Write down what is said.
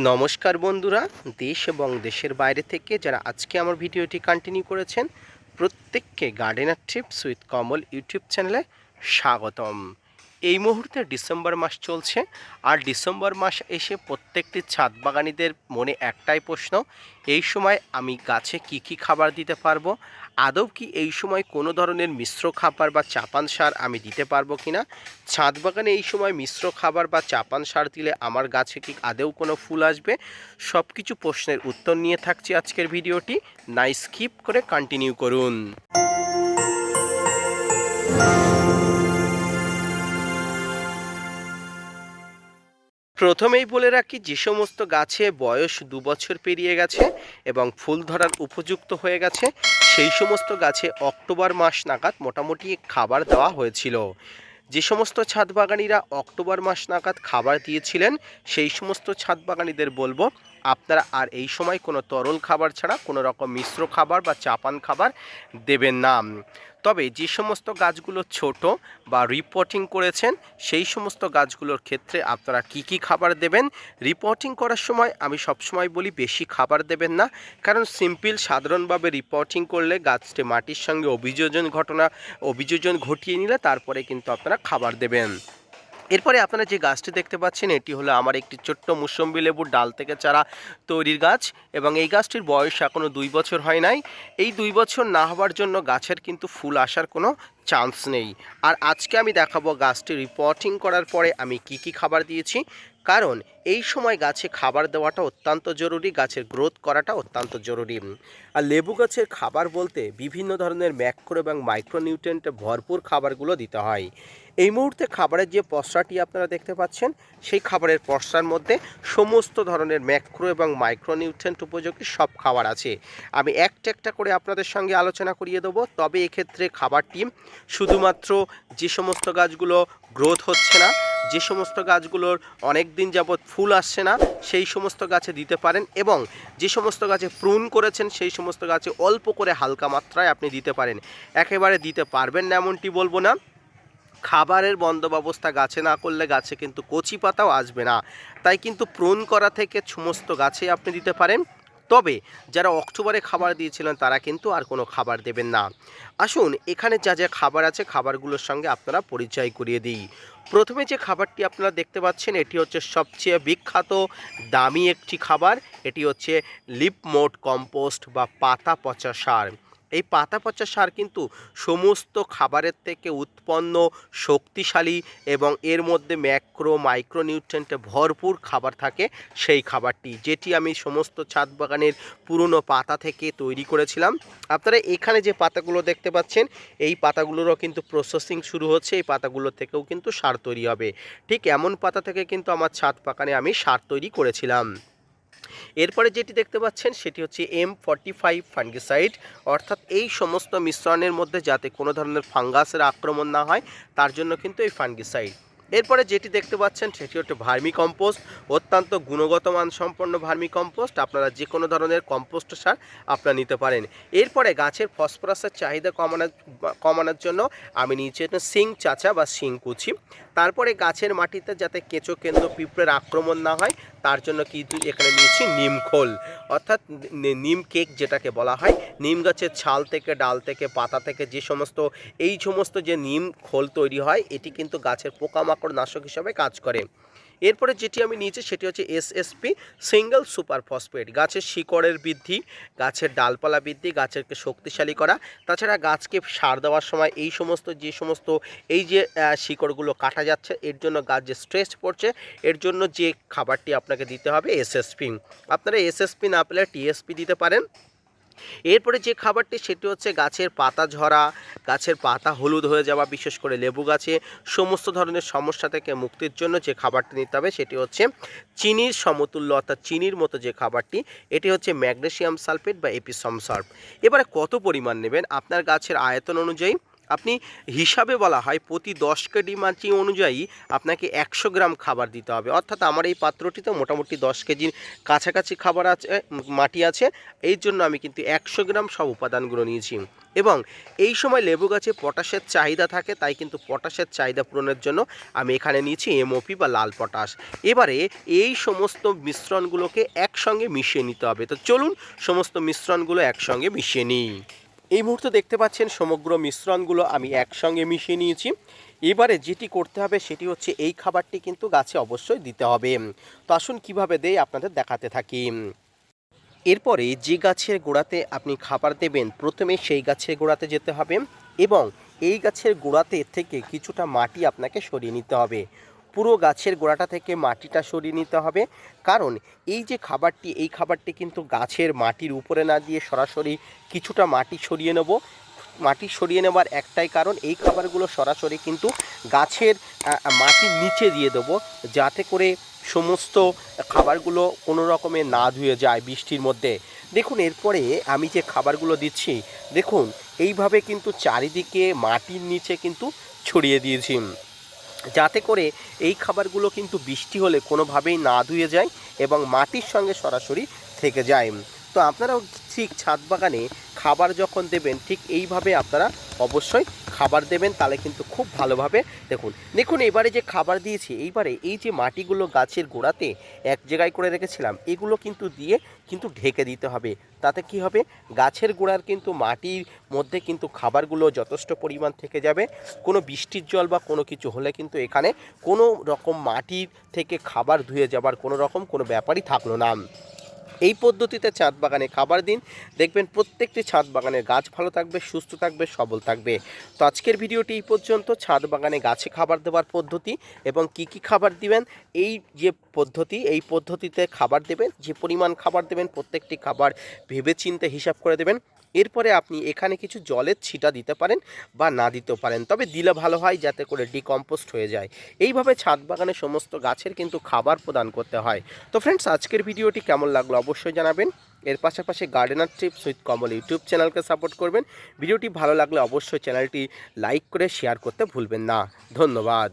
নমস্কার বন্ধুরা, দেশ এবং দেশের বাইরে থেকে যারা আজকে আমার ভিডিওটি কন্টিনিউ করেছেন প্রত্যেককে gardener tips with Kamal YouTube চ্যানেলে স্বাগতম। এই মুহূর্তে ডিসেম্বর মাস চলছে, আর ডিসেম্বর মাস এসে প্রত্যেকটি ছাদ বাগানীদের মনে একটাই প্রশ্ন, এই সময় আমি গাছে কি কি খাবার দিতে পারবো, আদৌ কি এই সময় কোনো ধরনের মিশ্র খাবার বা চাপান সার আমি দিতে পারবো কিনা, ছাদ বাগানে এই সময় মিশ্র খাবার বা চাপান সার দিলে আমার গাছে কি আদৌ কোনো ফুল আসবে, সব কিছু প্রশ্নের উত্তর নিয়ে থাকছে আজকের ভিডিওটি। না স্কিপ করে কন্টিনিউ করুন। প্রথমেই বলে রাখি, যে সমস্ত গাছে বয়স 2 বছর পেরিয়ে গেছে এবং ফুল ধরার উপযুক্ত হয়ে গেছে সেই সমস্ত গাছে অক্টোবর মাস নাগাদ মোটামুটি খাবার দেওয়া হয়েছিল। যে সমস্ত ছাদ বাগানিরা অক্টোবর মাস নাগাদ খাবার দিয়েছিলেন সেই সমস্ত ছাদ বাগানিদের বলবো, আপনারা আর এই সময় কোনো তরল খাবার ছাড়া কোনো রকম মিশ্র খাবার বা চাপান খাবার দেবেন না। তবে যে সমস্ত গাছগুলো ছোট বা রিপোর্টিং করেছেন সেই সমস্ত গাছগুলোর ক্ষেত্রে আপনারা কি কি খাবার দেবেন। রিপোর্টিং করার সময় আমি সবসময় বলি বেশি খাবার দেবেন না, কারণ সিম্পল সাধারণভাবে রিপোর্টিং করলে গাছটি মাটির সঙ্গে অভিযোজন ঘটিয়ে নিলে তারপরে কিন্তু আপনারা খাবার দেবেন। এরপরে আপনারা যে গাছটি দেখতে পাচ্ছেন এটি হলো আমার একটি ছোট্ট মুসম্বি লেবুর ডাল থেকে চারা তৈরির গাছ, এবং এই গাছটির বয়স এখনও 2 বছর হয় নাই। এই 2 বছর না হওয়ার জন্য গাছের কিন্তু ফুল আসার কোনো চান্স নেই। আর আজকে আমি দেখাবো গাছটি রিপোর্টিং করার পরে আমি কি কি খাবার দিয়েছি, কারণ এই সময় গাছে খাবার দেওয়াটা অত্যন্ত জরুরি, গাছের গ্রোথ করাটা অত্যন্ত জরুরি। আর লেবু গাছের খাবার বলতে বিভিন্ন ধরনের ম্যাক্রো এবং মাইক্রোনিউট্রিয়েন্টে ভরপুর খাবারগুলো দিতে হয়। এই মুহূর্তে খাবারের যে পসরাটি আপনারা দেখতে পাচ্ছেন সেই খাবারের পসরার মধ্যে সমস্ত ধরনের ম্যাক্রো এবং মাইক্রোনিউট্রিয়েন্ট উপযোগী সব খাবার আছে। আমি একটা একটা করে আপনাদের সঙ্গে আলোচনা করিয়ে দেবো। তবে এক্ষেত্রে খাবারটি শুধুমাত্র যে সমস্ত গাছগুলো গ্রোথ হচ্ছে না, যে সমস্ত গাছগুলোর অনেক দিন যাবৎ ফুল আসছে না সেই সমস্ত গাছে দিতে পারেন, এবং যে সমস্ত গাছে প্রুন করেছেন সেই সমস্ত গাছে অল্প করে হালকা মাত্রায় আপনি দিতে পারেন। একেবারে দিতে পারবেন না এমনটি বলবো না। খাবারের বন্দোবস্ত গাছে না করলে গাছে কিন্তু কচি পাতাও আসবে না, তাই কিন্তু প্রুন করা থেকে সমস্ত গাছে আপনি দিতে পারেন। তবে যারা অক্টোবরে খাবার দিয়েছিলেন তারা কিন্তু আর কোনো খাবার দেবেন না। আসুন এখানে যা যা খাবার আছে খাবারগুলোর সঙ্গে আপনারা পরিচয় করিয়ে দিই। প্রথমে যে খাবারটি আপনারা দেখতে পাচ্ছেন এটি হচ্ছে সবচেয়ে বিখ্যাত দামি একটি খাবার, এটি হচ্ছে লিপ মোড কম্পোস্ট বা পাতা পচা সার। এই পাতা পচা সার কিন্তু সমস্ত খাবারের থেকে উৎপন্ন শক্তিশালী এবং এর মধ্যে ম্যাক্রো মাইক্রোনিউট্রিয়েন্টে ভরপুর খাবার থাকে। সেই খাবারটি যেটি আমি সমস্ত ছাদ বাগানের পুরনো পাতা থেকে তৈরি করেছিলাম। আপনারা এখানে যে পাতাগুলো দেখতে পাচ্ছেন এই পাতাগুলোরও কিন্তু প্রসেসিং শুরু হচ্ছে, এই পাতাগুলো থেকেও কিন্তু সার তৈরি হবে। ঠিক এমন পাতা থেকে কিন্তু আমার ছাদ বাগানে আমি সার তৈরি করেছিলাম। এরপরে যেটি দেখতে পাচ্ছেন সেটি হচ্ছে M45 ফাঙ্গিসাইড, অর্থাৎ এই সমস্ত মিশ্রণের মধ্যে যাতে কোনো ধরনের ফাঙ্গাসের আক্রমণ না হয় তার জন্য কিন্তু এই ফাঙ্গিসাইড। এরপরে যেটি দেখতে পাচ্ছেন সেটি হচ্ছে ভার্মি কম্পোস্ট, অত্যন্ত গুণগত মানসম্পন্ন ভার্মি কম্পোস্ট। আপনারা যে কোনো ধরনের কম্পোস্ট সার আপনারা নিতে পারেন। এরপরে গাছের ফসফরাসের চাহিদা কমানোর জন্য আমি নিয়েছি সিং চাচা বা সিং কুচি। তারপরে গাছের মাটিতে যাতে কেঁচো কেন্দ্র পিঁপড়ের আক্রমণ না হয় তার জন্য কিন্তু এখানে নিয়েছি নিম খোল, অর্থাৎ নিম কেক যেটাকে বলা হয়। নিম গাছের ছাল থেকে, ডাল থেকে, পাতা থেকে যে সমস্ত যে নিম খোল তৈরি হয় এটি কিন্তু গাছের পোকামাকড় নাশক হিসাবে কাজ করে। এরপরে যেটি আমি নিয়েছি সেটি হচ্ছে SSP সিঙ্গেল সুপার ফসফেট, গাছের শিকড়ের বৃদ্ধি, গাছের ডালপালা বৃদ্ধি, গাছেরকে শক্তিশালী করা। তাছাড়া গাছকে সার দেওয়ার সময় এই সমস্ত শিকড়গুলো কাটা যাচ্ছে এর জন্য গাছ যে স্ট্রেস পড়ছে এর জন্য যে খাবারটি আপনাকে দিতে হবে SSP। আপনারা SSP না পেলে TSP দিতে পারেন। এরপরে যে খাবারটি সেটি হচ্ছে গাছের পাতা ঝরা, গাছের পাতা হলুদ হয়ে যাওয়া, বিশেষ করে লেবু গাছে সমস্ত ধরনের সমস্যা থেকে মুক্তির জন্য যে খাবারটি নিতে হবে সেটি হচ্ছে চিনির সমতুল্য, অর্থাৎ চিনির মতো যে খাবারটি এটি হচ্ছে ম্যাগনেসিয়াম সালফেট বা এপিসম সল্ট। এবারে কত পরিমাণ নেবেন আপনার গাছের আয়তন অনুযায়ী আপনি হিসাবে বলা হয় প্রতি 10 কেজি মাটি অনুযায়ী আপনাকে 100 গ্রাম খাবার দিতে হবে। অর্থাৎ আমার এই পাত্রটিতে মোটামুটি 10 কেজির কাছাকাছি খাবার আছে, মাটি আছে। এই জন্য আমি কিন্তু 100 গ্রাম সব উপাদানগুলো নিয়েছি। এবং এই সময় লেবু গাছে পটাশের চাহিদা থাকে, তাই কিন্তু পটাশের চাহিদা পূরণের জন্য আমি এখানে নিয়েছি এমওপি বা লাল পটাশ। এবারে এই সমস্ত মিশ্রণগুলোকে একসঙ্গে মিশিয়ে নিতে হবে। তো চলুন সমস্ত মিশ্রণগুলো একসঙ্গে মিশিয়ে নিই। এই মুহূর্তে দেখতে পাচ্ছেন সমগ্র মিশ্রণগুলো আমি একসঙ্গে মিশিয়ে নিয়েছি। এবারে যেটি করতে হবে সেটি হচ্ছে এই খাবারটি কিন্তু গাছে অবশ্যই দিতে হবে। তো আসুন কীভাবে দেই আপনাদের দেখাতে থাকি। এরপরে যে গাছের গোড়াতে আপনি খাবার দেবেন প্রথমে সেই গাছের গোড়াতে যেতে হবে এবং এই গাছের গোড়াতে থেকে কিছুটা মাটি আপনাকে সরিয়ে নিতে হবে। পুরো গাছের গোড়াটা থেকে মাটিটা সরিয়ে নিতে হবে, কারণ এই যে খাবারটি, এই খাবারটি কিন্তু গাছের মাটির উপরে না দিয়ে সরাসরি কিছুটা মাটি সরিয়ে নেব। মাটি সরিয়ে নেবার একটাই কারণ, এই খাবারগুলো সরাসরি কিন্তু গাছের মাটির নিচে দিয়ে দেবো, যাতে করে সমস্ত খাবারগুলো কোনো রকমে না ধুয়ে যায় বৃষ্টির মধ্যে। দেখুন এরপরে আমি যে খাবারগুলো দিচ্ছি, দেখুন এইভাবে কিন্তু চারিদিকে মাটির নিচে কিন্তু ছড়িয়ে দিয়েছি, যাতে করে এই খাবারগুলো কিন্তু বৃষ্টি হলে কোনোভাবেই না ধুয়ে যায় এবং মাটির সঙ্গে সরাসরি থেকে যায়। তো আপনারাও ঠিক ছাদ বাগানে খাবার যখন দেবেন ঠিক এইভাবে আপনারা অবশ্যই খাবার দেবেন, তাহলে কিন্তু খুব ভালোভাবে দেখুন এবারে যে খাবার দিয়েছি, এইবারে এই যে মাটিগুলো গাছের গোড়াতে এক জায়গায় করে রেখেছিলাম এগুলো কিন্তু দিয়ে কিন্তু ঢেকে দিতে হবে। তাতে কি হবে, গাছের গোড়ার কিন্তু মাটির মধ্যে কিন্তু খাবারগুলো যথেষ্ট পরিমাণ থেকে যাবে। কোনো বৃষ্টির জল বা কোনো কিছু হলে কিন্তু এখানে কোনো রকম মাটির থেকে খাবার ধুয়ে যাবার কোনো ব্যাপারই থাকলো না। এই পদ্ধতিতে ছাদ বাগানে খাবার দিন, দেখবেন প্রত্যেকটি ছাদ বাগানের গাছ ভালো থাকবে, সুস্থ থাকবে, সবল থাকবে। তো আজকের ভিডিওটি এই পর্যন্ত। ছাদ বাগানে গাছে খাবার দেওয়ার পদ্ধতি এবং কি কি খাবার দিবেন, এই যে পদ্ধতি, এই পদ্ধতিতে খাবার দেবেন, যে পরিমাণ খাবার দেবেন প্রত্যেকটি খাবার ভেবেচিন্তে হিসাব করে দেবেন। এরপরে আপনি এখানে কিছু জলের ছিটা দিতে পারেন বা না দিতেও পারেন, তবে দিলে ভালো হয় যাতে করে ডিকম্পোস্ট হয়ে যায়। এইভাবে ছাদ বাগানে সমস্ত গাছের কিন্তু খাবার প্রদান করতে হয়। তো ফ্রেন্ডস, আজকের ভিডিওটি কেমন লাগলো অবশ্যই জানাবেন। এর পাশাপাশি gardener tips with Kamal YouTube চ্যানেলকে সাপোর্ট করবেন। ভিডিওটি ভালো লাগলে অবশ্যই চ্যানেলটি লাইক করে শেয়ার করতে ভুলবেন না। ধন্যবাদ।